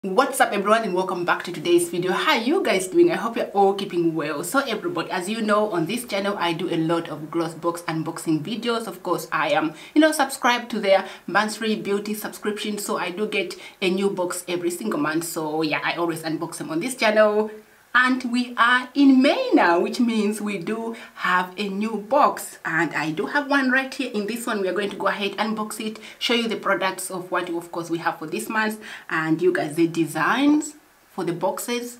What's up everyone, and welcome back to today's video. How you guys doing? I hope you're all keeping well. So everybody, as you know, on this channel I do a lot of Glossybox unboxing videos. Of course, I am subscribed to their monthly beauty subscription, so I do get a new box every single month. So yeah, I always unbox them on this channel. And we are in May now, which means we do have a new box, and I do have one right here. In this one, we are going to go ahead, unbox it, show you the products of what of course we have for this month, and you guys, the designs for the boxes.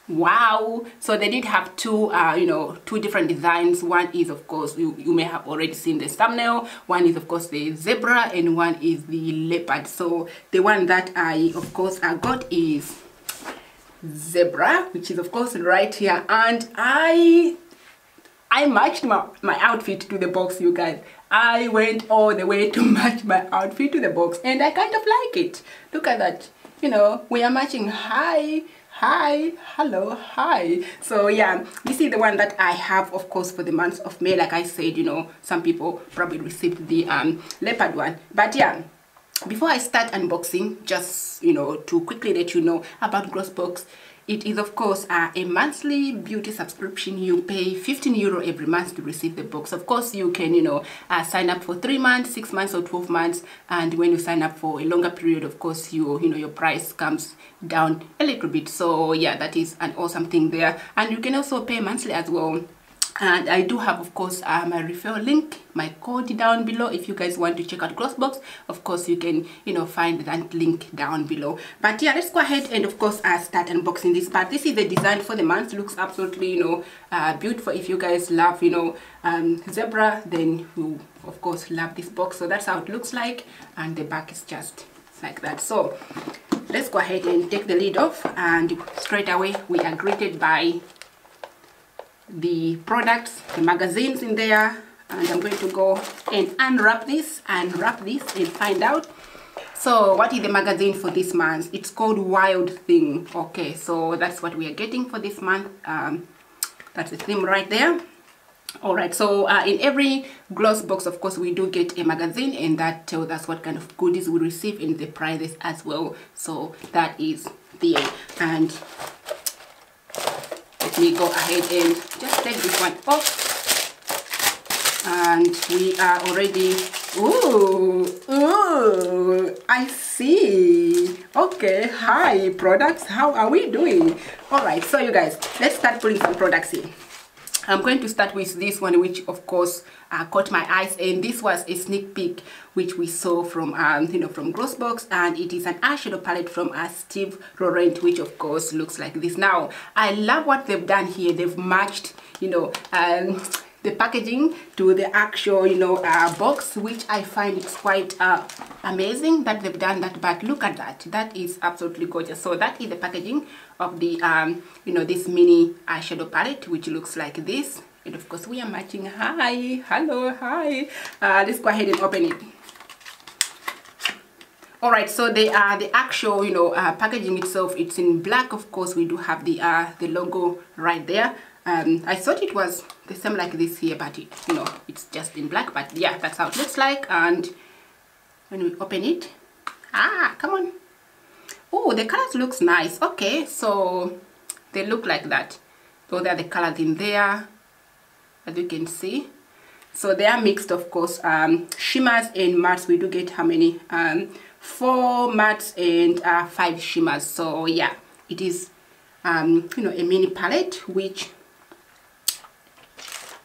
Wow. So they did have two different designs. One is, of course, you may have already seen the thumbnail. One is, of course, the zebra, and one is the leopard. So the one that I of course got is zebra, which is of course right here, and I matched my outfit to the box. You guys, I went all the way to match my outfit to the box, and I kind of like it. Look at that, we are matching. Hi, hello, hi. So yeah, this is the one that I have, of course, for the month of May. Like I said, some people probably received the leopard one, but yeah, before I start unboxing, just to quickly let you know about Glossybox. It is of course a monthly beauty subscription. You pay €15 every month to receive the box. Of course, you can sign up for 3 months, 6 months, or 12 months, and when you sign up for a longer period, of course, your price comes down a little bit. So yeah, that is an awesome thing there. And you can also pay monthly as well. And I do have, of course, my referral link, my code down below. If you guys want to check out Glossybox, of course, you can, find that link down below. But yeah, let's go ahead and, of course, start unboxing this. But this is the design for the month. Looks absolutely, beautiful. If you guys love, zebra, then you, of course, love this box. So that's how it looks like. And the back is just like that. So let's go ahead and take the lid off. And straight away, we are greeted by the products, the magazines in there, and I'm going to go and unwrap this and find out. So what is the magazine for this month? It's called Wild Thing. Okay, so that's what we are getting for this month. That's the theme right there. All right, so in every Glossybox, of course, we do get a magazine, and that tells us what kind of goodies we receive and the prizes as well. So that is there. And let me go ahead and just take this one off, and we are already, ooh, I see. Okay, hi products, how are we doing? All right, so you guys, let's start putting some products in. I'm going to start with this one, which of course caught my eyes, and this was a sneak peek which we saw from from Glossybox, and it is an eyeshadow palette from Steve Laurent, which of course looks like this. Now I love what they've done here. They've matched the packaging to the actual box, which I find it's quite amazing that they've done that. But look at that, that is absolutely gorgeous. So that is the packaging of the this mini eyeshadow palette, which looks like this, and of course we are matching. Hi, hello, hi. Let's go ahead and open it. All right, so the actual packaging itself, it's in black. Of course, we do have the logo right there. I thought it was the same like this here, but it's just in black. But yeah, that's how it looks like. And when we open it, come on. Oh, the colors looks nice. Okay, so they look like that. Those are the colors in there, as you can see. So they are mixed, of course, shimmers and mattes. We do get how many? 4 mattes and 5 shimmers. So yeah, it is a mini palette, which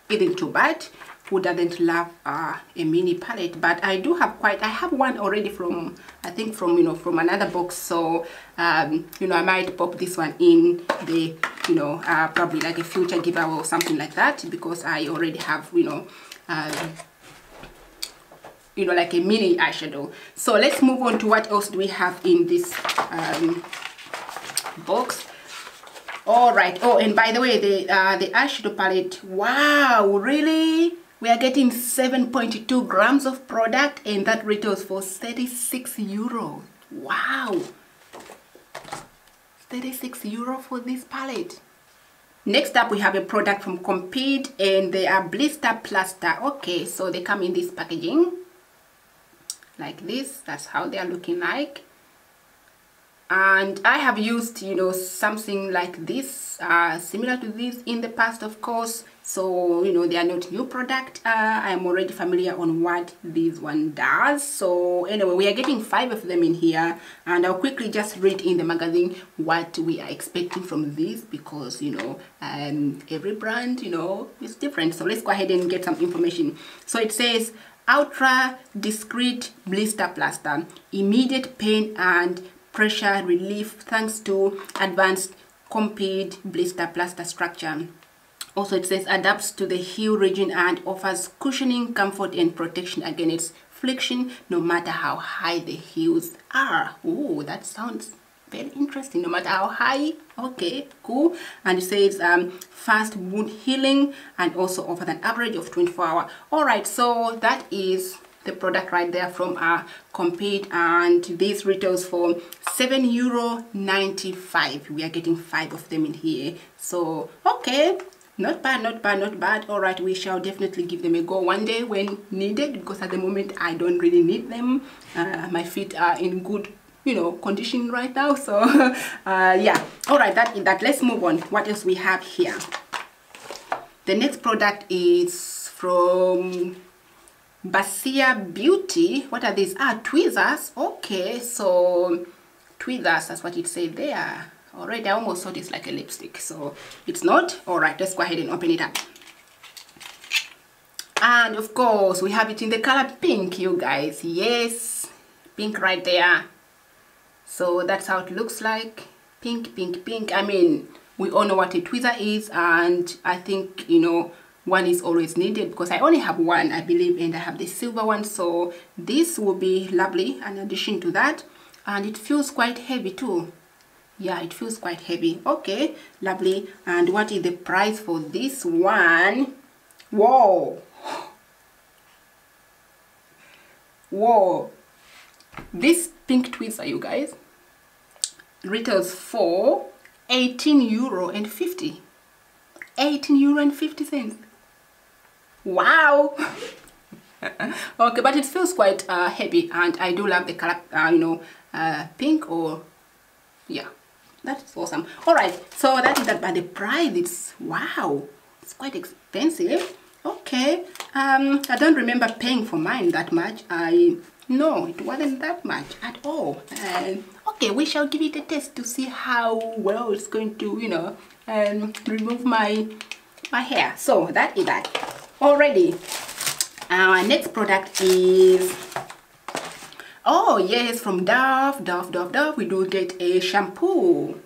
isn't too bad. Who doesn't love a mini palette? But I do have I have one already from, I think from from another box. So I might pop this one in the probably like a future giveaway or something like that, because I already have like a mini eyeshadow. So let's move on to what else do we have in this box. All right. Oh, and by the way, the eyeshadow palette, wow, really? We are getting 7.2 grams of product, and that retails for €36. Wow, €36 for this palette. Next up, we have a product from Compete, and they are blister plaster. Okay, so they come in this packaging like this. That's how they are looking like. And I have used, you know, something like this, similar to this in the past, of course. So, you know, they are not new product. I am already familiar on what this one does. So anyway, we are getting 5 of them in here, and I'll quickly just read in the magazine what we are expecting from this, because, you know, every brand, you know, is different. So let's go ahead and get some information. So it says ultra discreet blister plaster, immediate pain and pressure relief thanks to advanced compound blister plaster structure. Also, it says adapts to the heel region and offers cushioning, comfort, and protection against friction, no matter how high the heels are. Oh, that sounds very interesting. No matter how high. Okay, cool. And it says fast wound healing, and also offers an average of 24 hours. All right, so that is the product right there from our Compete, and this retails for €7.95. We are getting 5 of them in here. So okay, not bad, not bad, not bad. All right, we shall definitely give them a go one day when needed, because at the moment I don't really need them. My feet are in good, you know, condition right now. So yeah, all right, that let's move on. What else we have here? The next product is from Basia Beauty. What are these? Tweezers. Okay, so tweezers, that's what it said there. Alright, I almost thought it's like a lipstick, so it's not. Alright, let's go ahead and open it up. And of course, we have it in the color pink, you guys. Yes, pink right there. So that's how it looks like. Pink, pink, pink. I mean, we all know what a tweezer is, and I think, you know, one is always needed, because I only have one, I believe, and I have the silver one. So this will be lovely in addition to that. And it feels quite heavy too. Yeah, it feels quite heavy. Okay, lovely. And what is the price for this one? Whoa, whoa, this pink tweezer, you guys, retails for €18.50. €18.50. Wow. Okay, but it feels quite heavy, and I do love the color, you know, pink. Or yeah, that's awesome. All right, so that is that. But the price, it's wow, it's quite expensive. Okay, I don't remember paying for mine that much. No, it wasn't that much at all. Okay, we shall give it a test to see how well it's going to, you know, remove my hair. So that is that. Already, our next product is, oh yes, from Dove. We do get a shampoo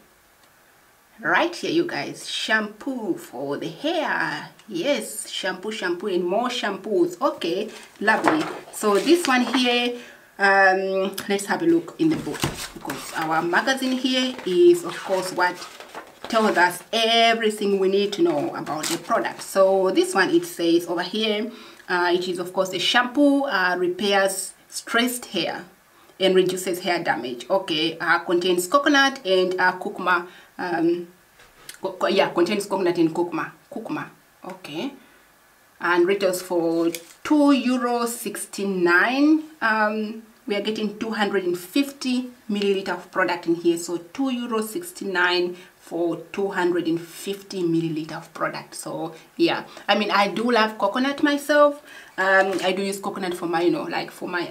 right here, you guys. Shampoo for the hair. Yes, shampoo and more shampoos. Okay, lovely. So this one here, let's have a look in the book, because our magazine here is, of course, what tells us everything we need to know about the product. So this one, it says over here, it is, of course, a shampoo, repairs stressed hair and reduces hair damage. Okay, contains coconut and kurkuma. Yeah, contains coconut and kurkuma. Okay, and retails for €2.69. We are getting 250 milliliter of product in here, so €2.69 for 250 milliliter of product. So yeah, I mean, I do love coconut myself. I do use coconut for my, you know, like for my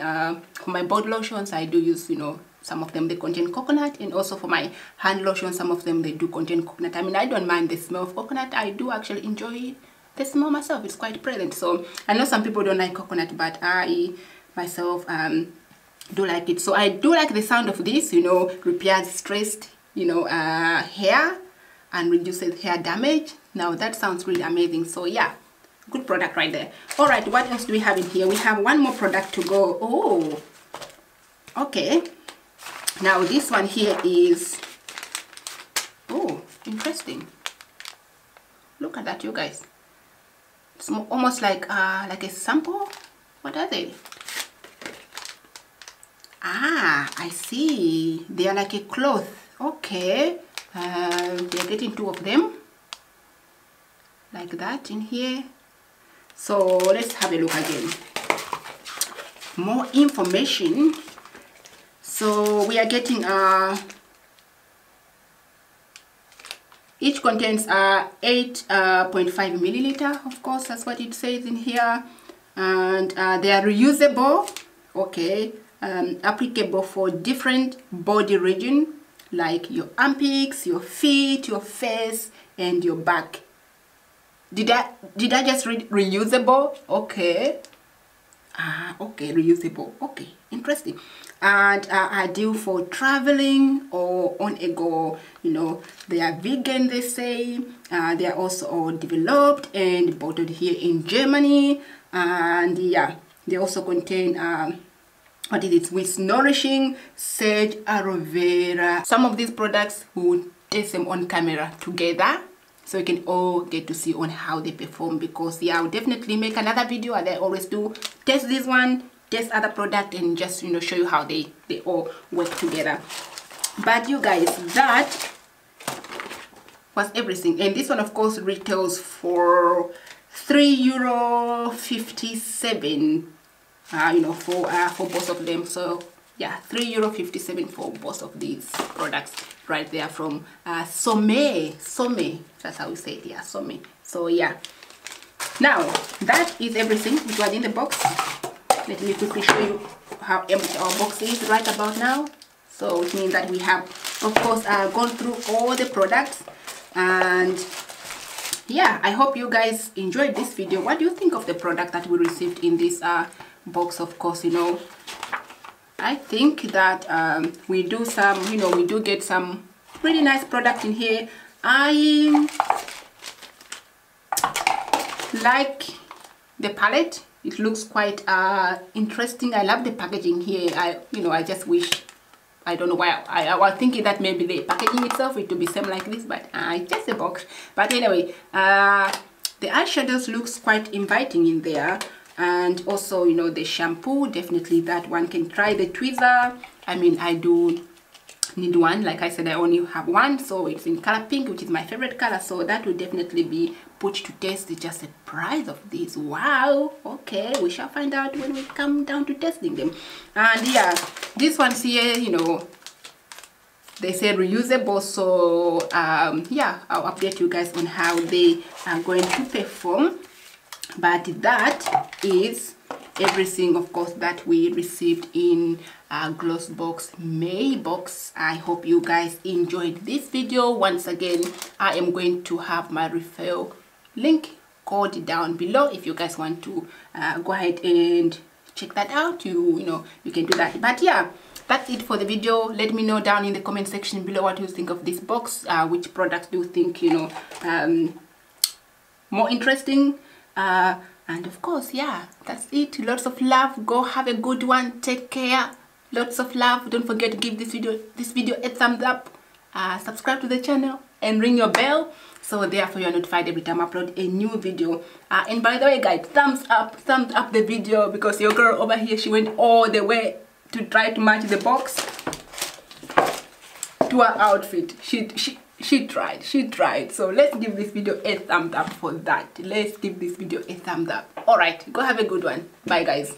body lotions. I do use, you know, some of them they contain coconut, and also for my hand lotion, some of them they do contain coconut. I mean, I don't mind the smell of coconut. I do actually enjoy the smell myself. It's quite pleasant. So I know some people don't like coconut, but I myself do like it. So I do like the sound of this, you know, repairs stressed, you know, hair and reduces hair damage. Now that sounds really amazing. So yeah, good product right there. All right, what else do we have in here? We have one more product to go. Oh, okay. Now this one here is, oh, interesting. Look at that, you guys. It's almost like a sample. What are they? Ah, I see. They are like a cloth. Okay. They're getting 2 of them. Like that in here. So let's have a look again. More information. So we are getting Each contains 8.5 milliliter. Of course, that's what it says in here. And they are reusable. Okay. Applicable for different body region, like your armpits, your feet, your face, and your back. Did I just read reusable? Okay. Okay, reusable. Okay, interesting. And ideal for traveling or on a go. You know, they are vegan, they say. They are also all developed and bottled here in Germany. And yeah, they also contain what is it, with nourishing sage aloe vera. Some of these products we will test them on camera together, so you can all get to see on how they perform, because yeah, I'll definitely make another video, and I always do, test this one, test other product, and just, you know, show you how they all work together. But you guys, that was everything. And this one of course retails for €3.57, you know, for both of them. So yeah, €3.57 for both of these products right there from Some, that's how we say it. Yeah, Some. So yeah, now that is everything which was in the box. Let me quickly show you how empty our box is right about now. So it means that we have, of course, gone through all the products. And yeah, I hope you guys enjoyed this video. What do you think of the product that we received in this box? Of course, you know, I think that we do some, you know, we do get some really nice product in here. I like the palette. It looks quite interesting. I love the packaging here. I just wish, I don't know why I was thinking that maybe the packaging itself it would be same like this, but it's just a box. But anyway, the eyeshadows looks quite inviting in there. And also, you know, the shampoo, definitely that one can try. The tweezer, I mean, I do need one. Like I said, I only have one, so it's in color pink, which is my favorite color, so that will definitely be put to test. It's just the price of this. Wow, okay, we shall find out when we come down to testing them. And yeah, this one's here, you know, they say reusable, so yeah, I'll update you guys on how they are going to perform. But that is everything, of course, that we received in Glossybox May box. I hope you guys enjoyed this video. Once again, I am going to have my referral link code down below if you guys want to go ahead and check that out. You know, you can do that. But yeah, that's it for the video. Let me know down in the comment section below what you think of this box. Which product do you think, you know, more interesting? And of course, yeah, that's it. Lots of love. Go have a good one. Take care. Lots of love. Don't forget to give this video a thumbs up. Subscribe to the channel and ring your bell, so therefore you're notified every time I upload a new video. And by the way, guys, thumbs up the video, because your girl over here, she went all the way to try to match the box to her outfit. She tried. So let's give this video a thumbs up for that. Let's give this video a thumbs up. All right, go have a good one. Bye, guys.